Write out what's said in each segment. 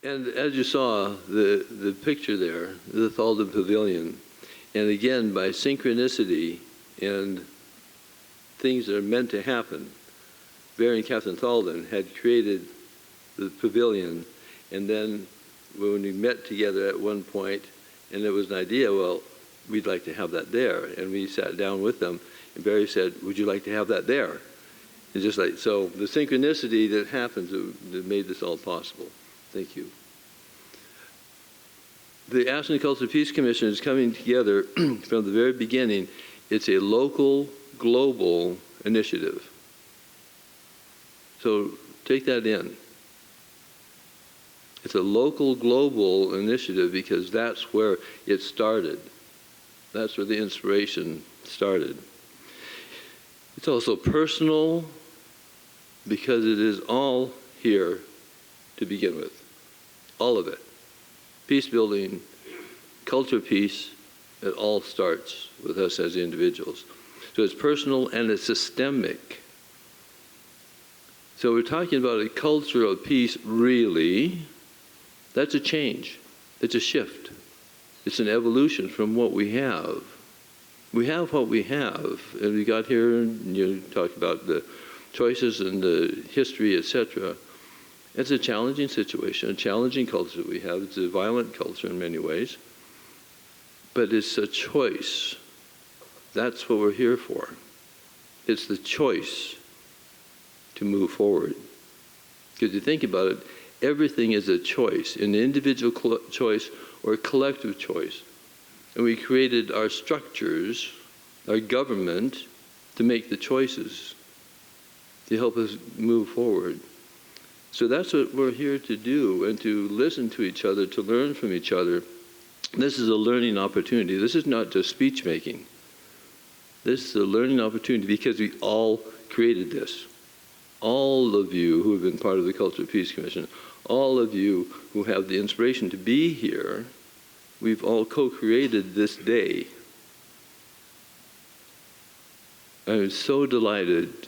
And as you saw, the picture there, the Thalden Pavilion, and again, by synchronicity and things that are meant to happen, Barry and Catherine Thalden had created the pavilion, and then when we met together at one point, and there was an idea, well, we'd like to have that there, and we sat down with them, and Barry said, would you like to have that there? And just like, so the synchronicity that happens that made this all possible. Thank you. The Ashland Culture Peace Commission is coming together from the very beginning. It's a local, global initiative. So take that in. It's a local, global initiative because that's where it started. That's where the inspiration started. It's also personal because it is all here to begin with. All of it. Peace building, culture peace, it all starts with us as individuals. So it's personal and it's systemic. So we're talking about a culture of peace, really. That's a change. It's a shift. It's an evolution from what we have. We have what we have, and we got here, and you talked about the choices and the history, etc. It's a challenging situation, a challenging culture that we have. It's a violent culture in many ways, but it's a choice. That's what we're here for. It's the choice to move forward. Because you think about it, everything is a choice, an individual choice or a collective choice. And we created our structures, our government, to make the choices, to help us move forward. So that's what we're here to do, and to listen to each other, to learn from each other. This is a learning opportunity. This is not just speech making. This is a learning opportunity because we all created this. All of you who have been part of the Culture Peace Commission, all of you who have the inspiration to be here, we've all co-created this day. I'm so delighted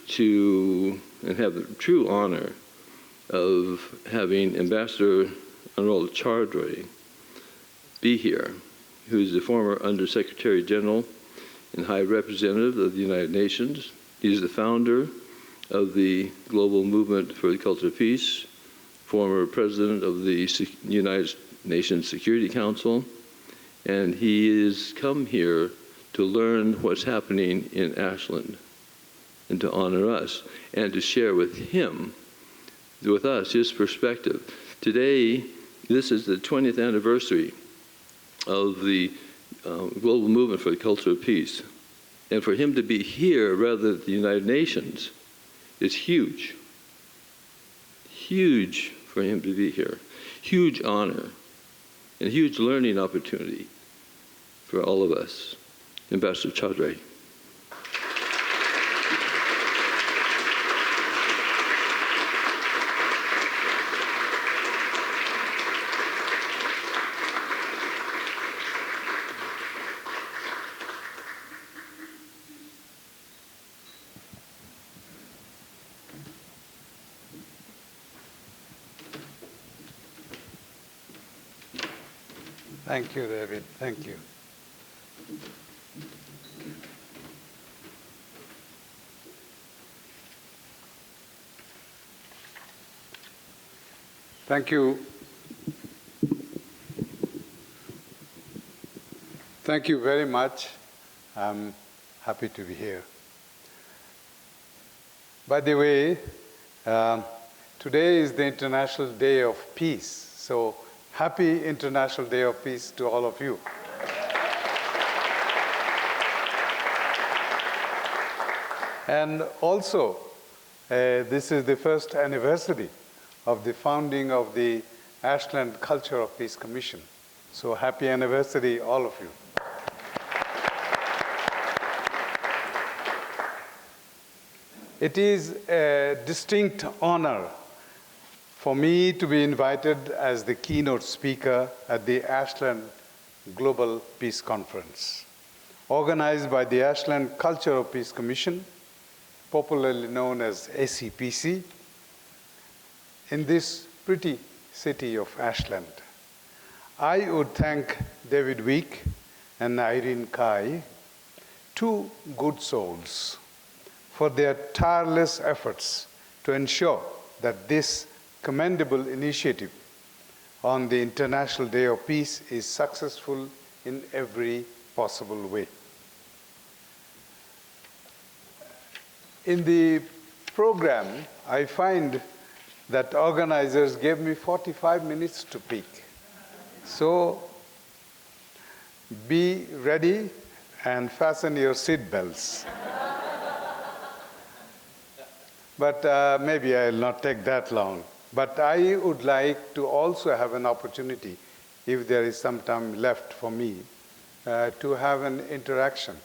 to, and have the true honor of having Ambassador Anwarul Chowdhury be here, who's the former Undersecretary General and High Representative of the United Nations. He's the founder of the Global Movement for the Culture of Peace, former President of the United Nations Security Council, and he has come here to learn what's happening in Ashland and to honor us and to share with him, with us, his perspective. Today, this is the 20th anniversary of the Global Movement for the Culture of Peace. And for him to be here rather than the United Nations is huge. Huge for him to be here. Huge honor and a huge learning opportunity for all of us. Ambassador Chowdhury. Thank you, David. Thank you. Thank you. Thank you very much. I'm happy to be here. By the way, today is the International Day of Peace. So happy International Day of Peace to all of you. And also, this is the first anniversary of the founding of the Ashland Culture of Peace Commission. So happy anniversary, all of you. It is a distinct honor for me to be invited as the keynote speaker at the Ashland Global Peace Conference, organized by the Ashland Culture of Peace Commission, popularly known as ACPC, in this pretty city of Ashland. I would thank David Week and Irene Kai, two good souls, for their tireless efforts to ensure that this commendable initiative on the International Day of Peace is successful in every possible way. In the program, I find that organizers gave me 45 minutes to speak. So be ready and fasten your seat belts. But maybe I'll not take that long. But I would like to also have an opportunity, if there is some time left for me, to have an interaction.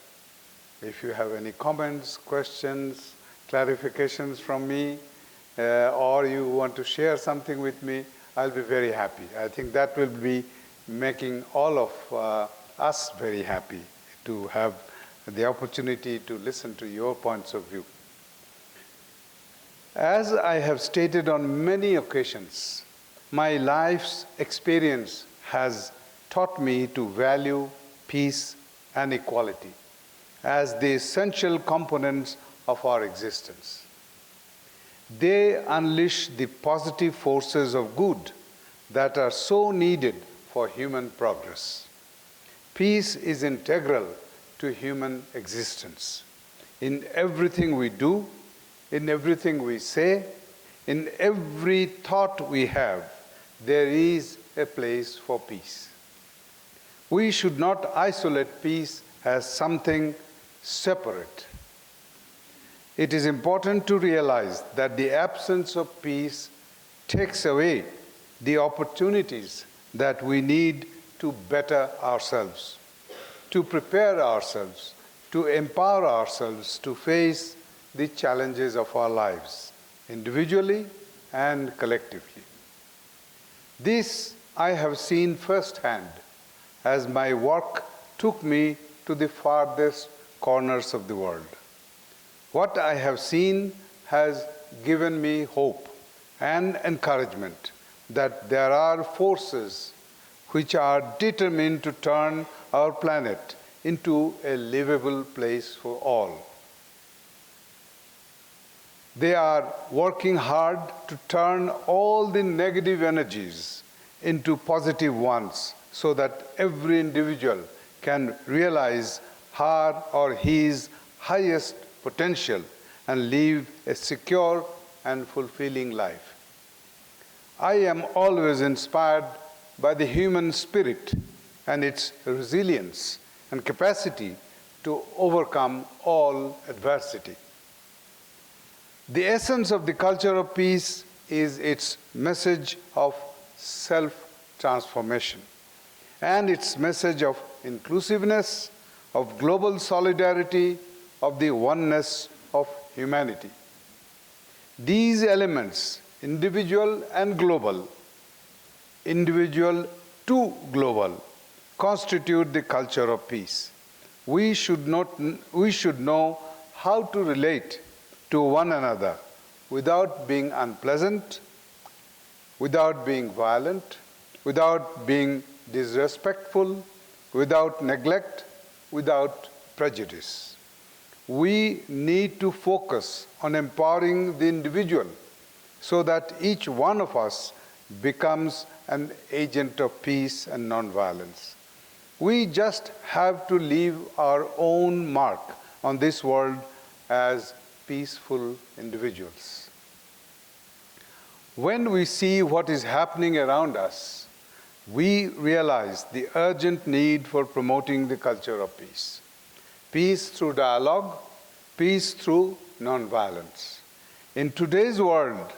If you have any comments, questions, clarifications from me, or you want to share something with me, I'll be very happy. I think that will be making all of us very happy to have the opportunity to listen to your points of view. As I have stated on many occasions, my life's experience has taught me to value peace and equality as the essential components of our existence. They unleash the positive forces of good that are so needed for human progress. Peace is integral to human existence. In everything we do, in everything we say, in every thought we have, there is a place for peace. We should not isolate peace as something separate. It is important to realize that the absence of peace takes away the opportunities that we need to better ourselves, to prepare ourselves, to empower ourselves to face the challenges of our lives, individually and collectively. This I have seen firsthand as my work took me to the farthest corners of the world. What I have seen has given me hope and encouragement that there are forces which are determined to turn our planet into a livable place for all. They are working hard to turn all the negative energies into positive ones so that every individual can realize her or his highest potential and live a secure and fulfilling life. I am always inspired by the human spirit and its resilience and capacity to overcome all adversity. The essence of the culture of peace is its message of self-transformation and its message of inclusiveness, of global solidarity, of the oneness of humanity. These elements, individual and global, individual to global, constitute the culture of peace. We should know how to relate to one another without being unpleasant, without being violent, without being disrespectful, without neglect, without prejudice. We need to focus on empowering the individual so that each one of us becomes an agent of peace and nonviolence. We just have to leave our own mark on this world as peaceful individuals. When we see what is happening around us, we realize the urgent need for promoting the culture of peace. Peace through dialogue, peace through nonviolence. In today's world,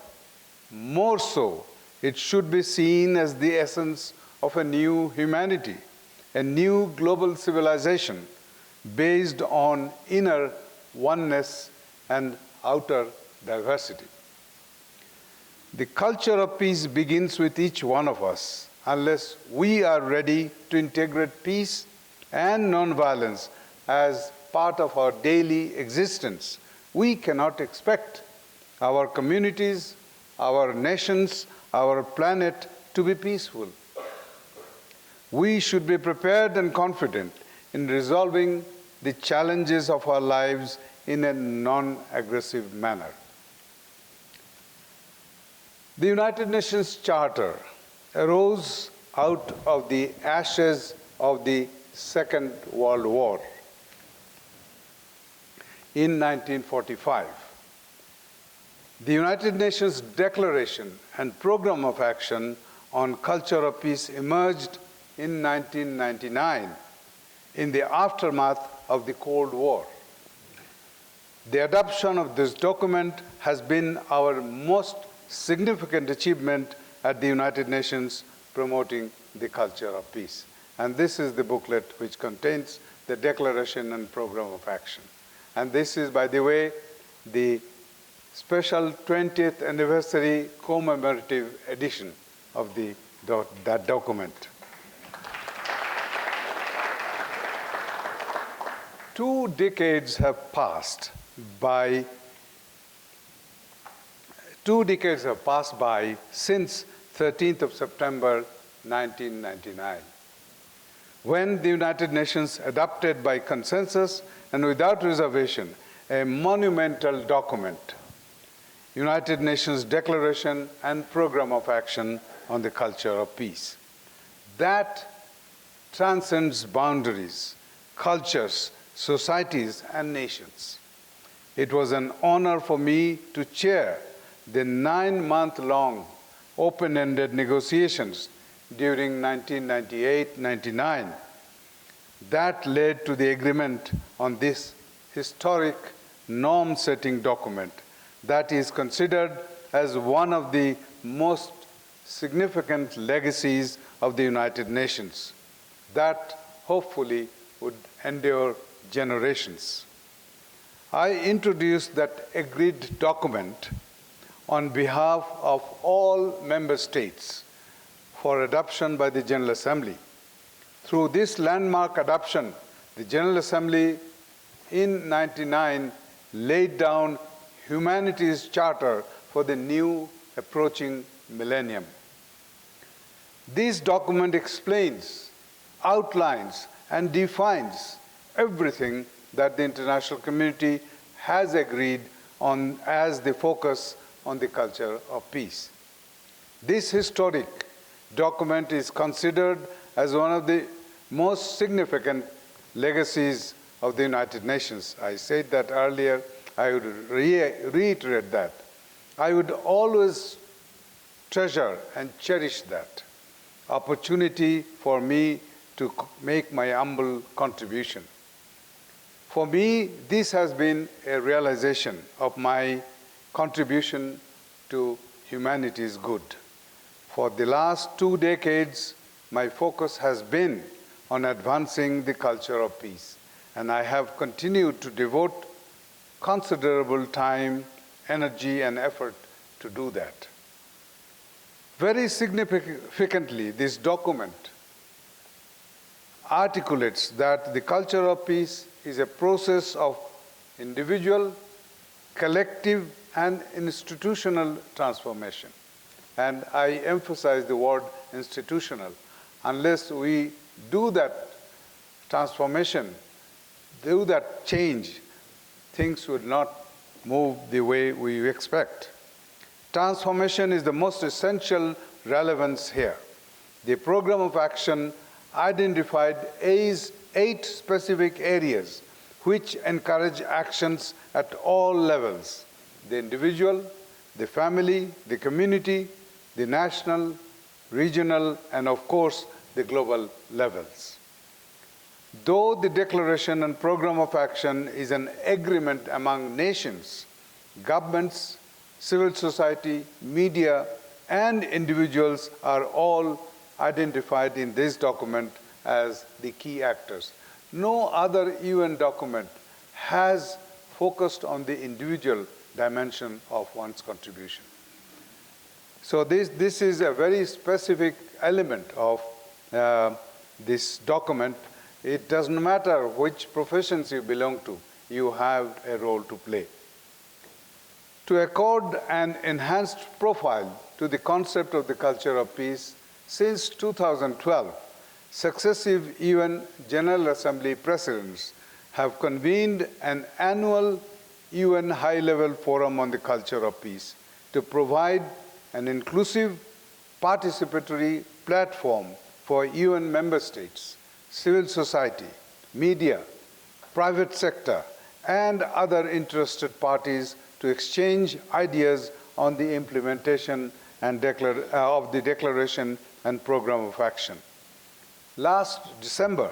more so, it should be seen as the essence of a new humanity, a new global civilization based on inner oneness and outer diversity. The culture of peace begins with each one of us. Unless we are ready to integrate peace and nonviolence as part of our daily existence, we cannot expect our communities, our nations, our planet to be peaceful. We should be prepared and confident in resolving the challenges of our lives in a non-aggressive manner. The United Nations Charter arose out of the ashes of the Second World War in 1945. The United Nations Declaration and Program of Action on Culture of Peace emerged in 1999 in the aftermath of the Cold War. The adoption of this document has been our most significant achievement at the United Nations promoting the culture of peace. And this is the booklet which contains the Declaration and Program of Action. And this is, by the way, the special 20th anniversary commemorative edition of that document. 2 decades have passed by. 2 decades have passed by since 13th of September 1999, when the United Nations adopted by consensus and without reservation a monumental document, United Nations Declaration and Program of Action on the Culture of Peace. That transcends boundaries, cultures, societies, and nations. It was an honor for me to chair the 9-month-long open-ended negotiations during 1998-99 that led to the agreement on this historic norm-setting document that is considered as one of the most significant legacies of the United Nations that hopefully would endure generations. I introduced that agreed document on behalf of all member states for adoption by the General Assembly. Through this landmark adoption, the General Assembly in 1999 laid down humanity's charter for the new approaching millennium. This document explains, outlines, and defines everything that the international community has agreed on as the focus on the culture of peace. This historic document is considered as one of the most significant legacies of the United Nations. I said that earlier. I would reiterate that. I would always treasure and cherish that opportunity for me to make my humble contribution. For me, this has been a realization of my contribution to humanity's good. For the last 2 decades, my focus has been on advancing the culture of peace, and I have continued to devote considerable time, energy, and effort to do that. Very significantly, this document articulates that the culture of peace is a process of individual, collective, and institutional transformation. And I emphasize the word institutional. Unless we do that transformation, do that change, things would not move the way we expect. Transformation is the most essential relevance here. The program of action identified 8 specific areas which encourage actions at all levels: the individual, the family, the community, the national, regional, and of course, the global levels. Though the Declaration and Program of Action is an agreement among nations, governments, civil society, media, and individuals are all identified in this document as the key actors. No other UN document has focused on the individual dimension of one's contribution. So this is a very specific element of this document. It doesn't matter which professions you belong to, you have a role to play. To accord an enhanced profile to the concept of the culture of peace, Since 2012, successive UN General Assembly presidents have convened an annual UN high-level forum on the culture of peace to provide an inclusive, participatory platform for UN member states, civil society, media, private sector, and other interested parties to exchange ideas on the implementation and of the declaration and program of action. Last December,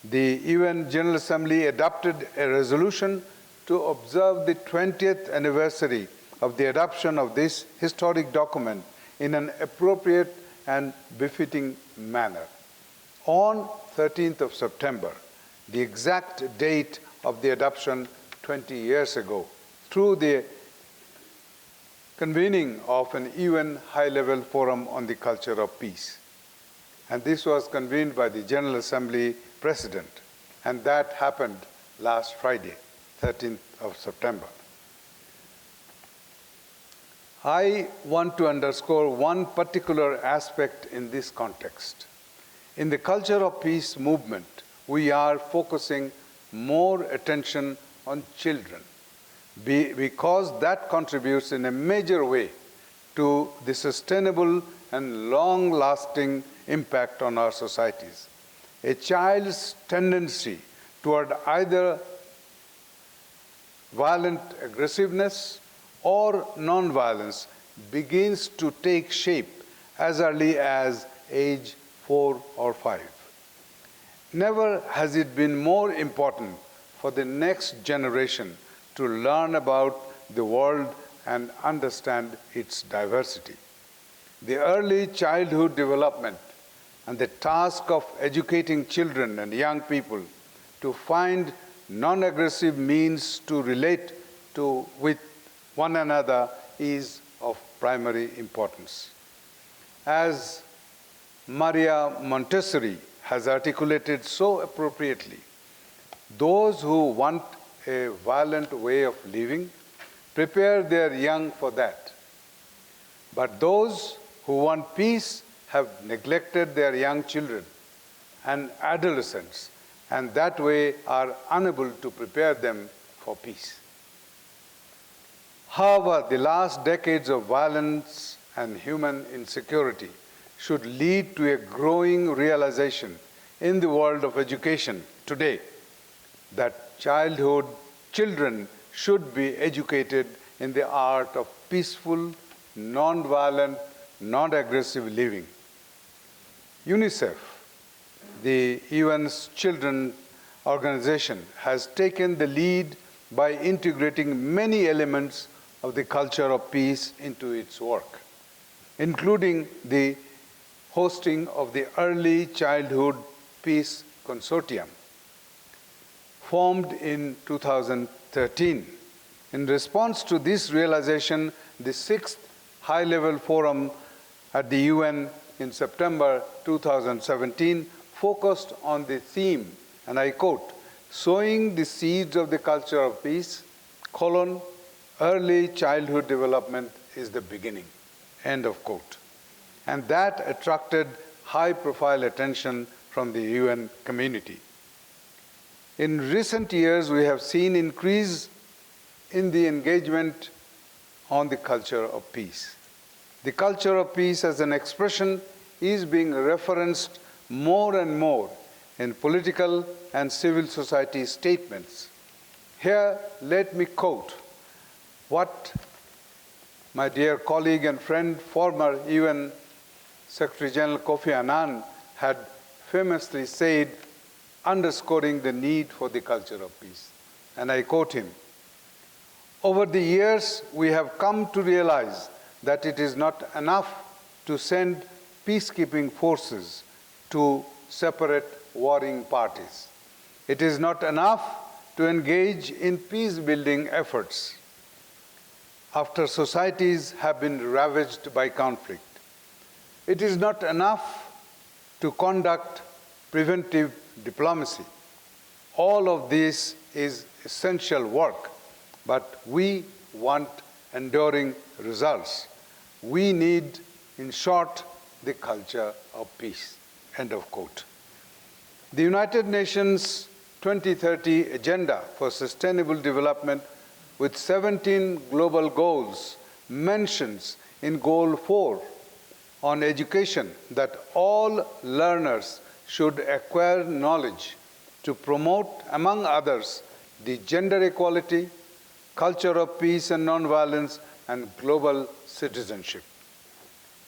the UN General Assembly adopted a resolution to observe the 20th anniversary of the adoption of this historic document in an appropriate and befitting manner. On 13th of September, the exact date of the adoption 20 years ago, through the convening of an UN high-level forum on the culture of peace. And this was convened by the General Assembly President, and that happened last Friday, 13th of September. I want to underscore one particular aspect in this context. In the culture of peace movement, we are focusing more attention on children because that contributes in a major way to the sustainable and long-lasting impact on our societies. A child's tendency toward either violent aggressiveness or nonviolence begins to take shape as early as age 4 or 5. Never has it been more important for the next generation to learn about the world and understand its diversity. The early childhood development and the task of educating children and young people to find non-aggressive means to relate with one another is of primary importance. As Maria Montessori has articulated so appropriately, those who want a violent way of living prepare their young for that. But those who want peace have neglected their young children and adolescents, and that way are unable to prepare them for peace. However, the last decades of violence and human insecurity should lead to a growing realization in the world of education today that children should be educated in the art of peaceful, non-violent, non-aggressive living. UNICEF, the UN's children organization, has taken the lead by integrating many elements of the culture of peace into its work, including the hosting of the Early Childhood Peace Consortium, formed in 2013. In response to this realization, the 6th High-Level Forum at the UN in September 2017 focused on the theme, and I quote, "Sowing the seeds of the culture of peace, early childhood development is the beginning," end of quote. And that attracted high-profile attention from the UN community. In recent years, we have seen increase in the engagement on the culture of peace. The culture of peace as an expression is being referenced more and more in political and civil society statements. Here, let me quote what my dear colleague and friend, former UN Secretary General Kofi Annan, had famously said, underscoring the need for the culture of peace. And I quote him, "Over the years, we have come to realize that it is not enough to send peacekeeping forces to separate warring parties. It is not enough to engage in peace-building efforts after societies have been ravaged by conflict. It is not enough to conduct preventive diplomacy. All of this is essential work, but we want enduring results. We need, in short, the culture of peace. End of quote. The United Nations 2030 Agenda for Sustainable Development with 17 global goals mentions in Goal 4 on education that all learners should acquire knowledge to promote, among others, the gender equality, culture of peace and nonviolence, and global citizenship.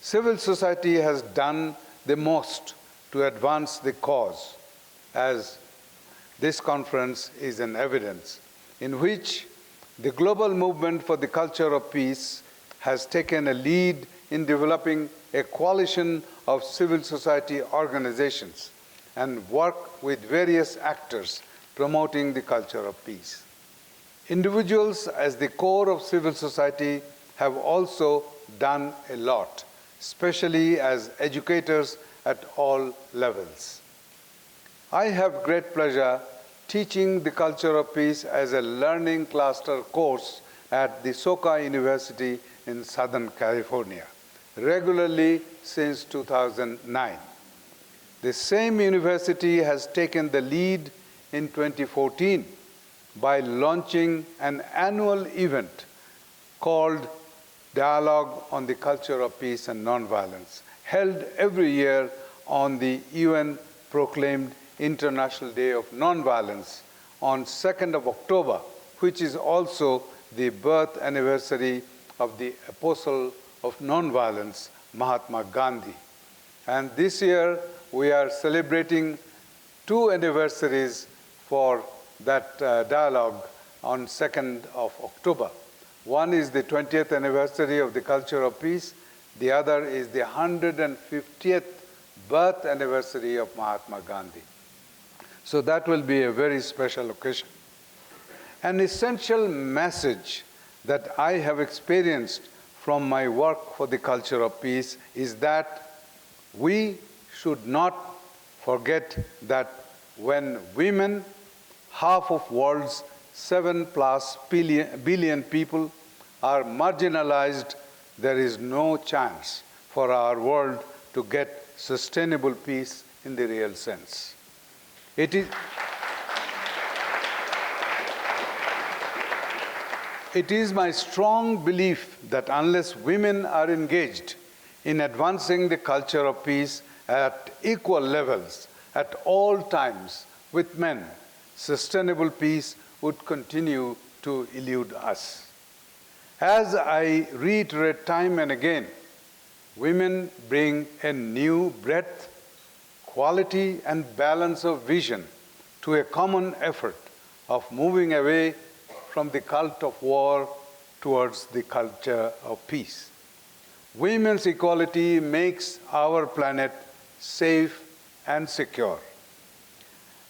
Civil society has done the most to advance the cause, as this conference is an evidence, in which the global movement for the culture of peace has taken a lead in developing a coalition of civil society organizations and work with various actors promoting the culture of peace. Individuals, as the core of civil society, have also done a lot, especially as educators at all levels. I have great pleasure teaching the culture of peace as a learning cluster course at the Soka University in Southern California, regularly since 2009. The same university has taken the lead in 2014 by launching an annual event called Dialogue on the Culture of Peace and Nonviolence, held every year on the UN-proclaimed International Day of Nonviolence on 2nd of October, which is also the birth anniversary of the Apostle of Nonviolence, Mahatma Gandhi. And this year, we are celebrating 2 anniversaries for that dialogue on 2nd of October. One is the 20th anniversary of the culture of peace. The other is the 150th birth anniversary of Mahatma Gandhi. So that will be a very special occasion. An essential message that I have experienced from my work for the culture of peace is that we should not forget that when women, half of world's 7+ billion people, are marginalized, there is no chance for our world to get sustainable peace in the real sense. It is my strong belief that unless women are engaged in advancing the culture of peace at equal levels at all times with men, sustainable peace would continue to elude us. As I reiterate time and again, women bring a new breadth, quality, and balance of vision to a common effort of moving away from the cult of war towards the culture of peace. Women's equality makes our planet safe and secure.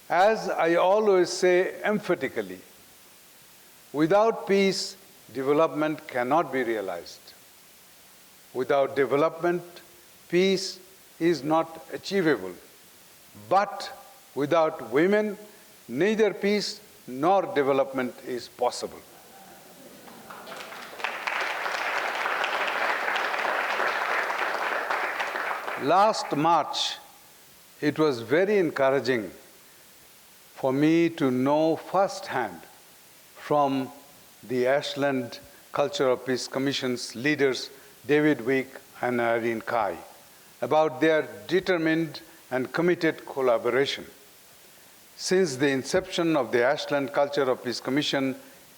As I always say emphatically, without peace, development cannot be realized. Without development, peace is not achievable. But without women, neither peace nor development is possible. Last March, it was very encouraging for me to know firsthand from the Ashland Culture of Peace Commission's leaders, David Wick and Irene Kai, about their determined and committed collaboration. Since the inception of the Ashland Culture of Peace Commission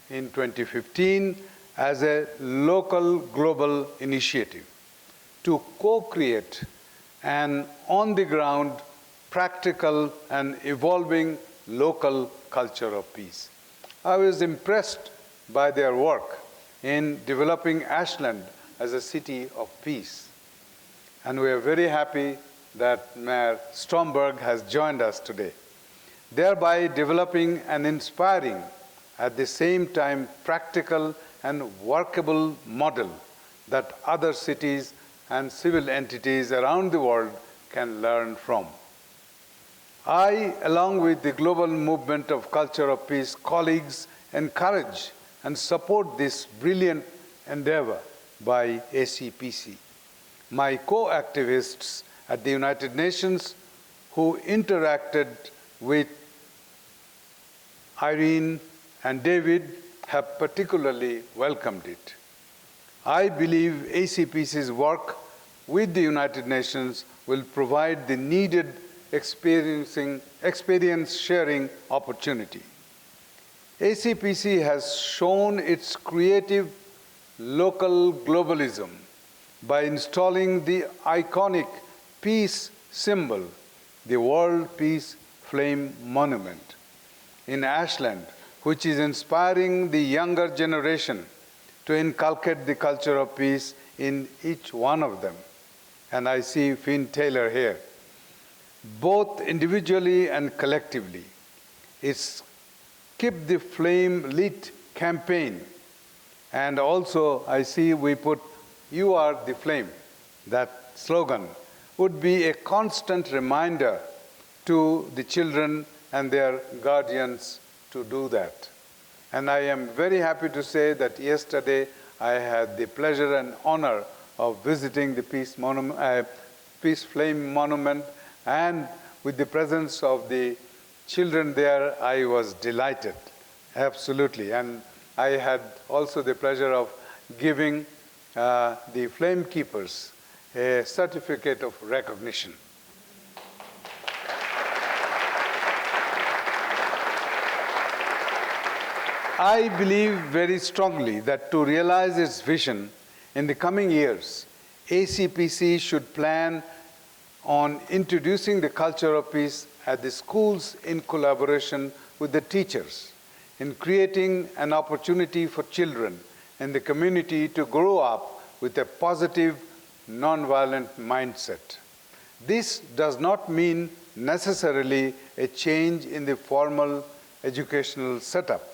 in 2015 as a local global initiative to co-create an on-the-ground, practical, and evolving local culture of peace. I was impressed by their work in developing Ashland as a city of peace. And we are very happy that Mayor Stromberg has joined us today, thereby developing an inspiring, at the same time practical and workable model that other cities and civil entities around the world can learn from. I, along with the global movement of culture of peace colleagues, encourage and support this brilliant endeavor by ACPC. my co-activists at the United Nations who interacted with Irene and David have particularly welcomed it. I believe ACPC's work with the United Nations will provide the needed experience-sharing opportunity. ACPC has shown its creative local globalism by installing the iconic peace symbol, the World Peace Flame Monument, in Ashland, which is inspiring the younger generation to inculcate the culture of peace in each one of them. And I see Finn Taylor here. Both individually and collectively, it's Keep the Flame Lit campaign. And also, I see we put You Are the Flame. That slogan would be a constant reminder to the children and their guardians to do that. And I am very happy to say that yesterday I had the pleasure and honor of visiting the Peace Flame Monument, and with the presence of the children there, I was delighted, absolutely. And I had also the pleasure of giving the flame keepers a certificate of recognition. I believe very strongly that to realize its vision in the coming years, ACPC should plan on introducing the culture of peace at the schools in collaboration with the teachers, in creating an opportunity for children in the community to grow up with a positive, nonviolent mindset. This does not mean necessarily a change in the formal educational setup.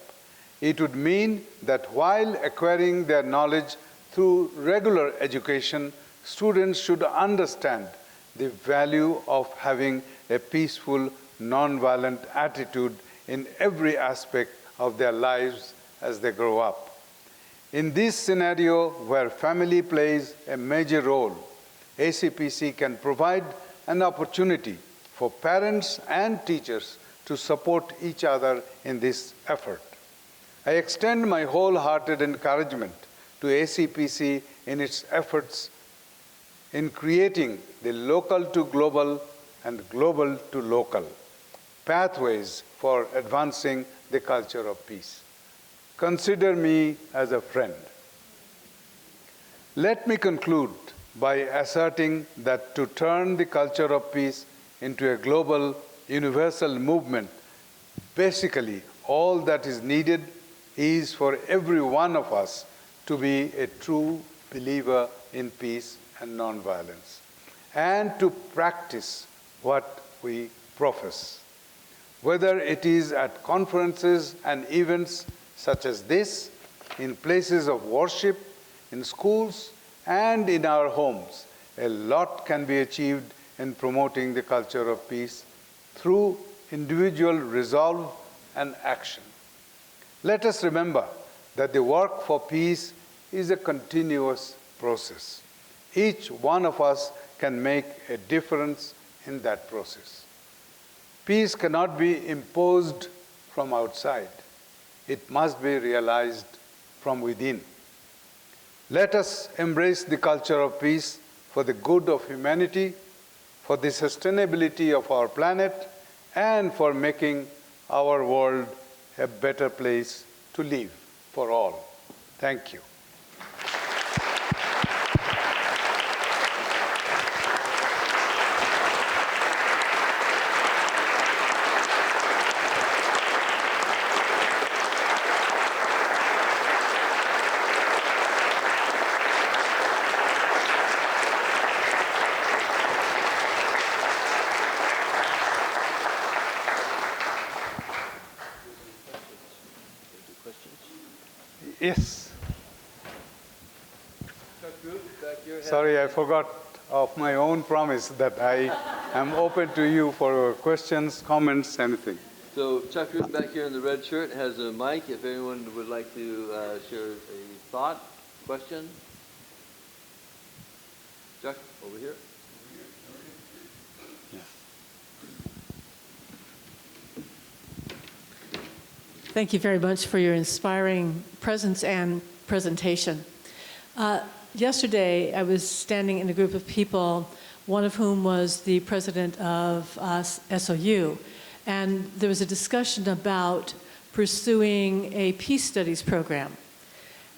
It would mean that while acquiring their knowledge through regular education, students should understand the value of having a peaceful, nonviolent attitude in every aspect of their lives as they grow up. In this scenario where family plays a major role, ACPC can provide an opportunity for parents and teachers to support each other in this effort. I extend my wholehearted encouragement to ACPC in its efforts in creating the local to global and global to local pathways for advancing the culture of peace. Consider me as a friend. Let me conclude by asserting that to turn the culture of peace into a global, universal movement, basically all that is needed is for every one of us to be a true believer in peace and nonviolence, and to practice what we profess. Whether it is at conferences and events such as this, in places of worship, in schools, and in our homes, a lot can be achieved in promoting the culture of peace through individual resolve and action. Let us remember that the work for peace is a continuous process. Each one of us can make a difference in that process. Peace cannot be imposed from outside. It must be realized from within. Let us embrace the culture of peace for the good of humanity, for the sustainability of our planet, and for making our world a better place to live for all. Thank you. Yes. Sorry, I forgot of my own promise that I am open to you for questions, comments, anything. So Chowdhury back here in the red shirt has a mic. If anyone would like to share a thought, question. Chuck, over here. Thank you very much for your inspiring presence and presentation. Yesterday, I was standing in a group of people, one of whom was the president of SOU, and there was a discussion about pursuing a peace studies program.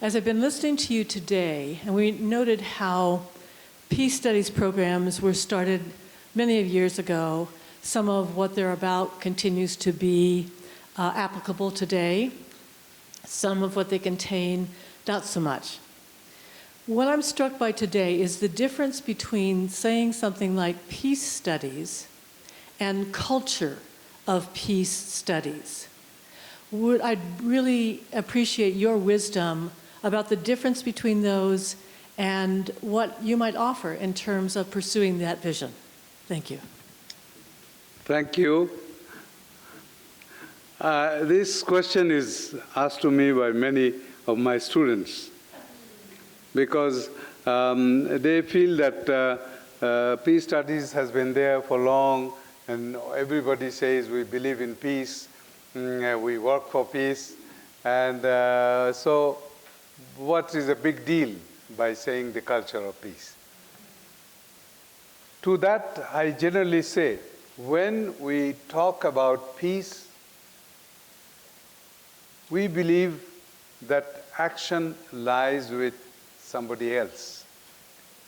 As I've been listening to you today, and we noted how peace studies programs were started many years ago, some of what they're about continues to be applicable today. Some of what they contain, not so much. What I'm struck by today is the difference between saying something like peace studies and culture of peace studies. I'd really appreciate your wisdom about the difference between those and what you might offer in terms of pursuing that vision. Thank you. Thank you. This question is asked to me by many of my students because they feel that peace studies has been there for long, and everybody says we believe in peace, we work for peace, and so what is a big deal by saying the culture of peace? To that, I generally say, when we talk about peace, we believe that action lies with somebody else.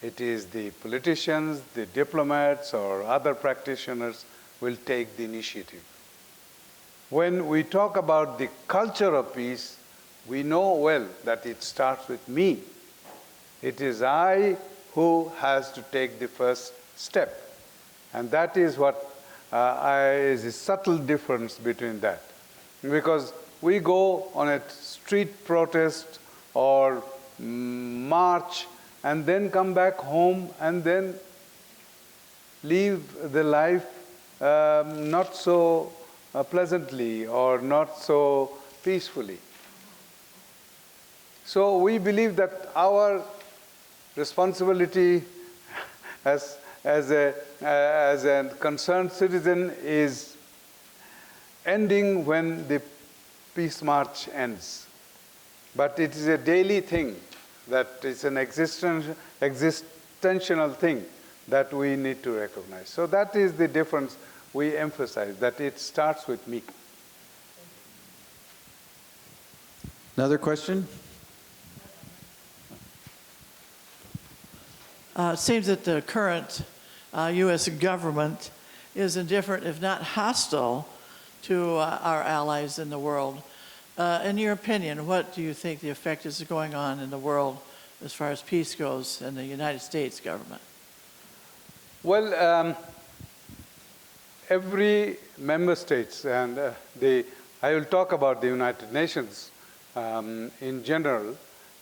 It is the politicians, the diplomats, or other practitioners will take the initiative. When we talk about the culture of peace, we know well that it starts with me. It is I who has to take the first step. And that is what is a subtle difference between that. Because we go on a street protest or march and then come back home and then leave the life not so pleasantly or not so peacefully. So we believe that our responsibility as a concerned citizen is ending when the peace march ends. But it is a daily thing, that it's an existential thing that we need to recognize. So that is the difference we emphasize, that it starts with me. Another question? It seems that the current U.S. government is indifferent, if not hostile, to our allies in the world. In your opinion, what do you think the effect is going on in the world as far as peace goes in the United States government? Well, every member states, and I will talk about the United Nations in general,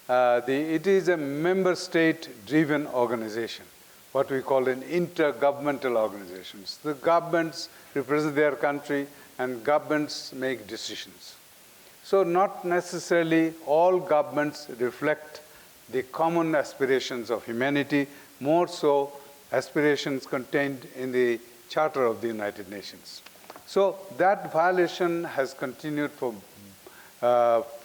it is a member state-driven organization, what we call an intergovernmental organization. The governments represent their country, and governments make decisions. So not necessarily all governments reflect the common aspirations of humanity, more so aspirations contained in the Charter of the United Nations. So that violation has continued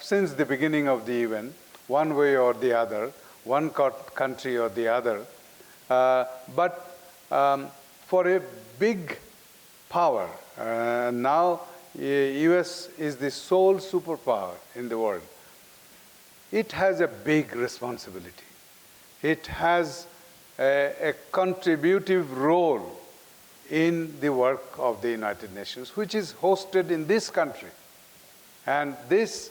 since the beginning of the event, one way or the other, one country or the other. But for a big power, now US is the sole superpower in the world. It has a big responsibility. It has a contributive role in the work of the United Nations, which is hosted in this country. And this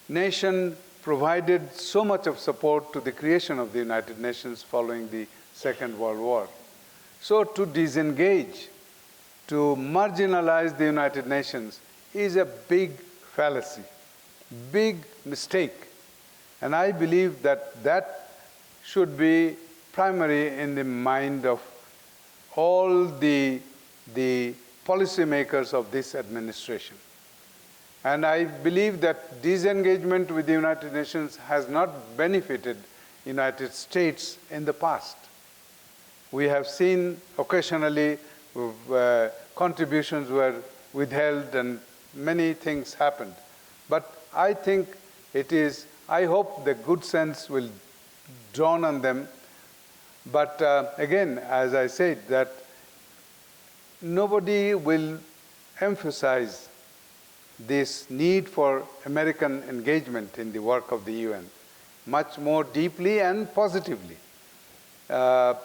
nation provided so much of support to the creation of the United Nations following the Second World War. So to disengage, to marginalize the United Nations is a big fallacy, big mistake. And I believe that that should be primary in the mind of all the policymakers of this administration. And I believe that disengagement with the United Nations has not benefited United States in the past. We have seen occasionally contributions were withheld and many things happened. But I think I hope the good sense will dawn on them. But again, as I said, that nobody will emphasize this need for American engagement in the work of the UN much more deeply and positively. But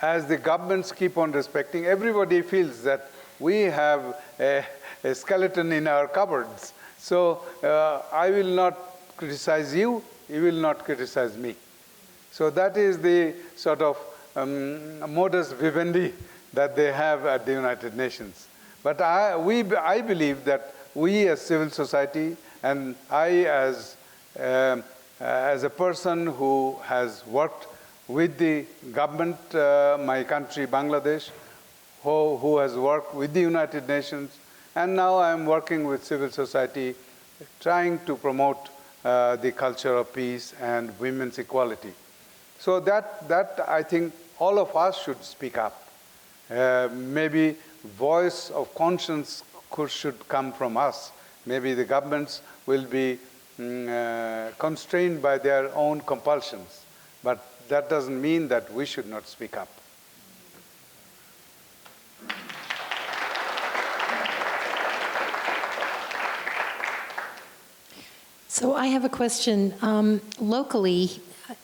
as the governments keep on respecting, everybody feels that we have a skeleton in our cupboards. So I will not criticize you, you will not criticize me. So that is the sort of modus vivendi that they have at the United Nations. But I believe that we as civil society, and I as a person who has worked with the government, my country, Bangladesh, who has worked with the United Nations, and now I'm working with civil society, trying to promote the culture of peace and women's equality. So that I think all of us should speak up. Maybe voice of conscience should come from us. Maybe the governments will be constrained by their own compulsions. But that doesn't mean that we should not speak up. So I have a question. Locally,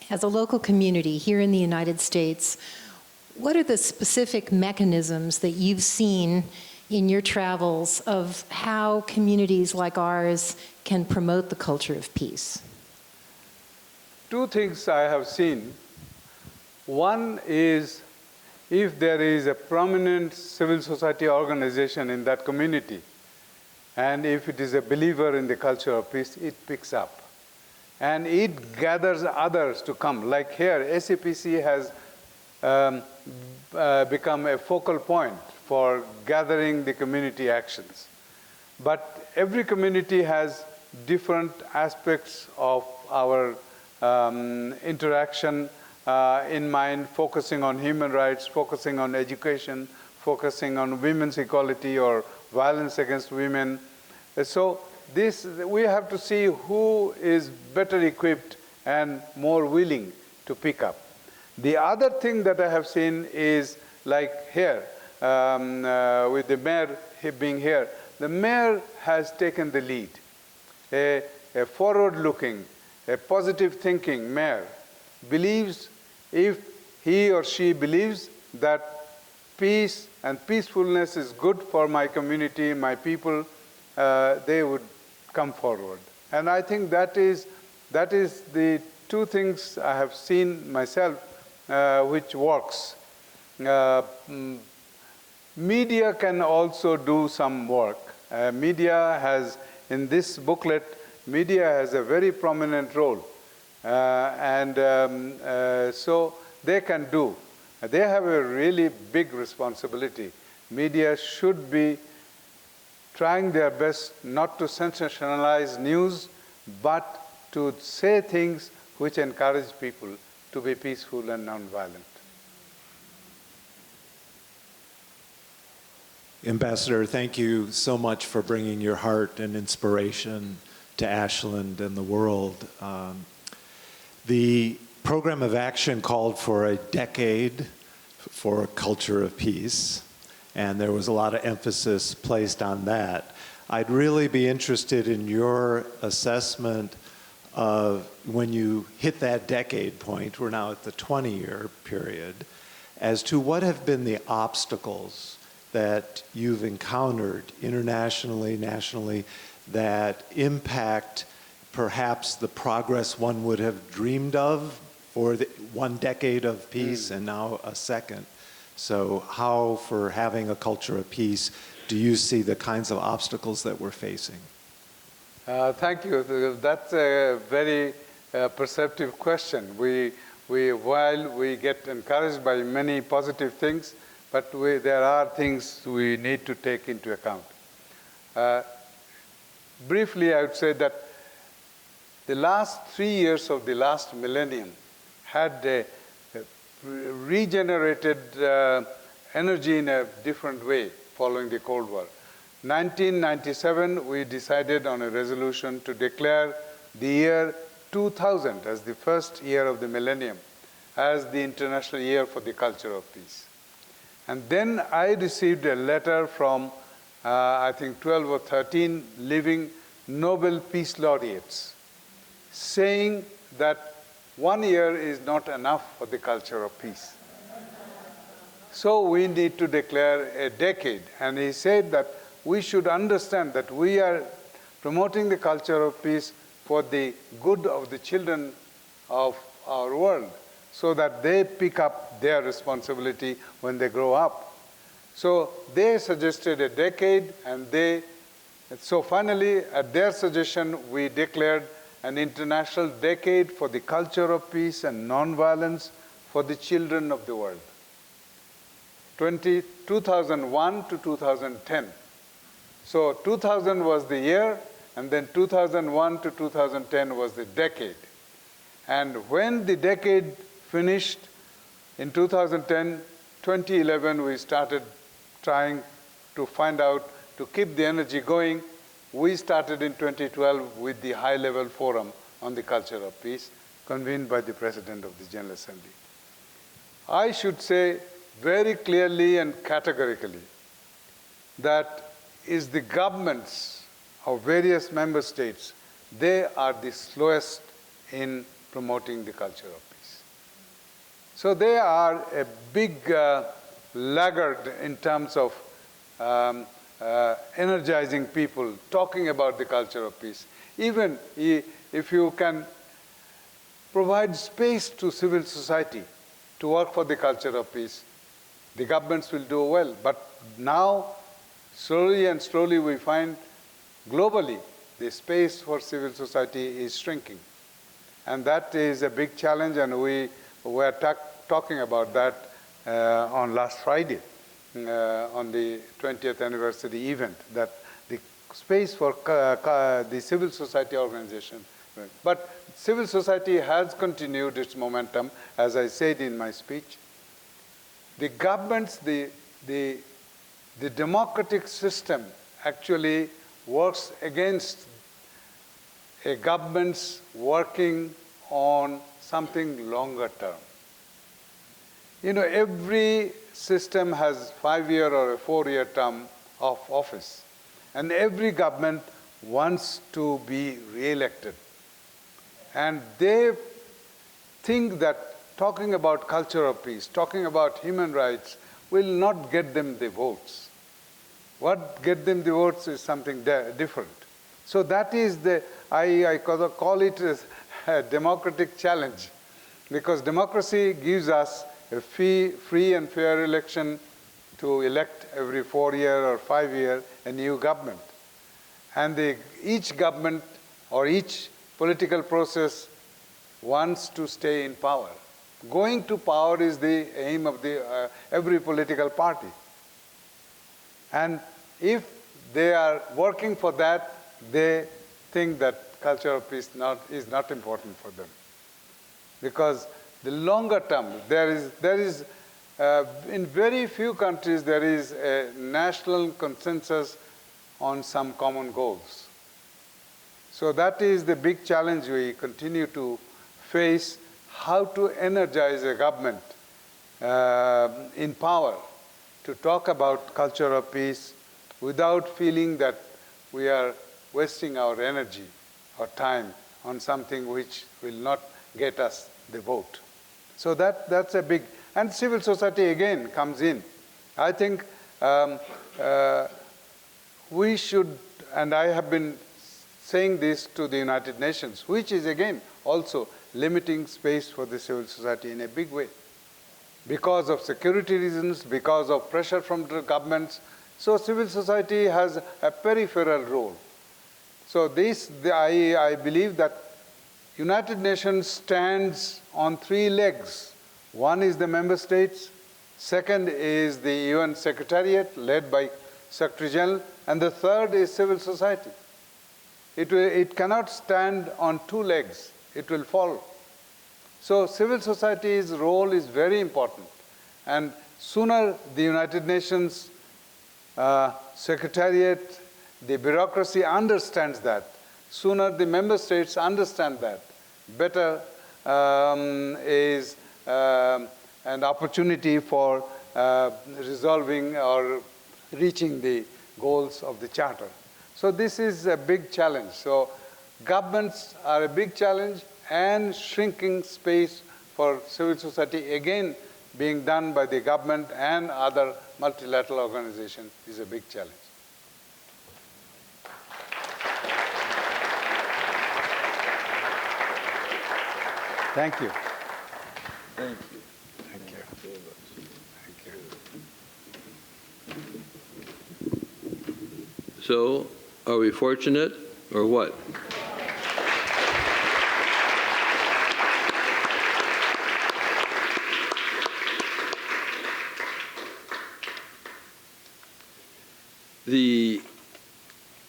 as a local community here in the United States, what are the specific mechanisms that you've seen in your travels of how communities like ours can promote the culture of peace? Two things I have seen. One is if there is a prominent civil society organization in that community, and if it is a believer in the culture of peace, it picks up. And it gathers others to come. Like here, SAPC has become a focal point for gathering the community actions. But every community has different aspects of our interaction in mind, focusing on human rights, focusing on education, focusing on women's equality or violence against women. So we have to see who is better equipped and more willing to pick up. The other thing that I have seen is like here, with the mayor being here, the mayor has taken the lead. A forward-looking, a positive thinking mayor believes, if he or she believes that peace and peacefulness is good for my community, my people, they would come forward. And I think that is the two things I have seen myself which works. Media can also do some work. Media has, in this booklet, media has a very prominent role. So they can do. They have a really big responsibility. Media should be trying their best not to sensationalize news, but to say things which encourage people to be peaceful and nonviolent. Ambassador, thank you so much for bringing your heart and inspiration to Ashland and the world. The program of action called for a decade for a culture of peace, and there was a lot of emphasis placed on that. I'd really be interested in your assessment of when you hit that decade point, we're now at the 20-year period, as to what have been the obstacles that you've encountered internationally, nationally, that impact perhaps the progress one would have dreamed of for the 1 decade of peace and now a second. So how, for having a culture of peace, do you see the kinds of obstacles that we're facing? Thank you. That's a very perceptive question. While we get encouraged by many positive things, but there are things we need to take into account. Briefly, I would say that the last 3 years of the last millennium had a regenerated energy in a different way following the Cold War. 1997, we decided on a resolution to declare the year 2000 as the first year of the millennium, as the International Year for the Culture of Peace. And then I received a letter from, I think, 12 or 13 living Nobel Peace Laureates saying that 1 year is not enough for the culture of peace. So we need to declare a decade. And he said that we should understand that we are promoting the culture of peace for the good of the children of our world, so that they pick up their responsibility when they grow up. So they suggested a decade, and so finally, at their suggestion, we declared an international decade for the culture of peace and nonviolence for the children of the world. 2001 to 2010. So 2000 was the year, and then 2001 to 2010 was the decade. And when the decade finished in 2010, 2011, we started trying to find out, to keep the energy going. We started in 2012 with the high-level forum on the culture of peace, convened by the President of the General Assembly. I should say very clearly and categorically that is the governments of various member states, they are the slowest in promoting the culture of peace. So they are a big laggard in terms of energizing people, talking about the culture of peace. Even if you can provide space to civil society to work for the culture of peace, the governments will do well. But now, slowly and slowly, we find globally the space for civil society is shrinking. And that is a big challenge, and we were talking about that on last Friday, on the 20th anniversary event, that the space for the civil society organization. But civil society has continued its momentum, as I said in my speech. The governments, the democratic system actually works against a government's working on something longer term. You know, every system has 5-year or a 4-year term of office, and every government wants to be re-elected. And they think that talking about culture of peace, talking about human rights, will not get them the votes. What gets them the votes is something different. So that is I call it a democratic challenge, because democracy gives us a free and fair election to elect every 4-year or 5-year a new government. And each government or each political process wants to stay in power. Going to power is the aim of every political party. And if they are working for that, they think that culture of peace is not important for them. Because the longer term, there is in very few countries, there is a national consensus on some common goals. So that is the big challenge we continue to face, how to energize a government in power to talk about culture of peace without feeling that we are wasting our energy or time on something which will not get us the vote. So that's a big, and civil society again comes in. I think we should, and I have been saying this to the United Nations, which is again also limiting space for the civil society in a big way. Because of security reasons, because of pressure from the governments, so civil society has a peripheral role. So I believe that United Nations stands on 3 legs. One is the member states, second is the UN Secretariat led by Secretary General, and the third is civil society. It cannot stand on 2 legs, it will fall. So civil society's role is very important. And sooner the United Nations Secretariat, the bureaucracy understands that, sooner the member states understand that, better is an opportunity for resolving or reaching the goals of the Charter. So this is a big challenge. So governments are a big challenge, and shrinking space for civil society, again, being done by the government and other multilateral organizations, is a big challenge. Thank you. Thank you. Thank you. Thank you. So, are we fortunate or what? The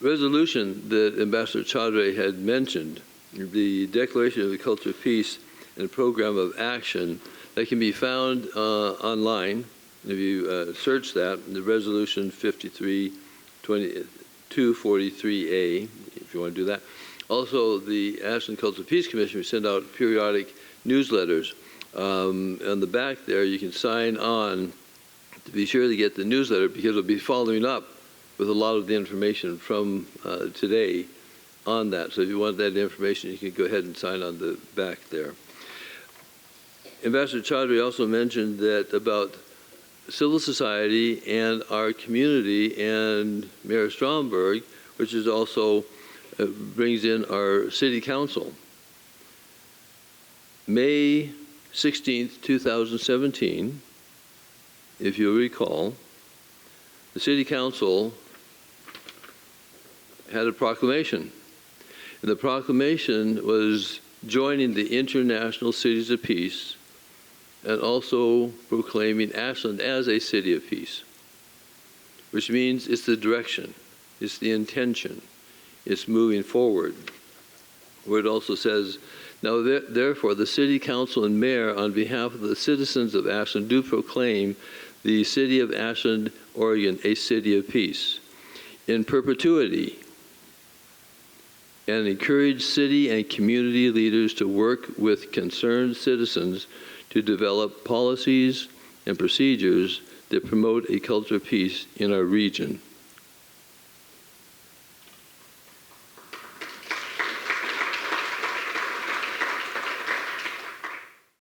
resolution that Ambassador Chowdhury had mentioned, the Declaration of the Culture of Peace and a Program of Action, that can be found online. If you search that, the resolution 243A, if you want to do that. Also, the Ashland Culture of Peace Commission, we send out periodic newsletters. On the back there, you can sign on to be sure to get the newsletter, because it'll be following up with a lot of the information from today on that. So if you want that information, you can go ahead and sign on the back there. Ambassador Chowdhury also mentioned that about civil society and our community, and Mayor Stromberg, which is also brings in our city council. May 16th, 2017, if you recall, the city council had a proclamation. And the proclamation was joining the International Cities of Peace and also proclaiming Ashland as a city of peace, which means it's the direction, it's the intention, it's moving forward. Where it also says, now therefore the city council and mayor on behalf of the citizens of Ashland do proclaim the city of Ashland, Oregon, a city of peace in perpetuity, and encourage city and community leaders to work with concerned citizens to develop policies and procedures that promote a culture of peace in our region.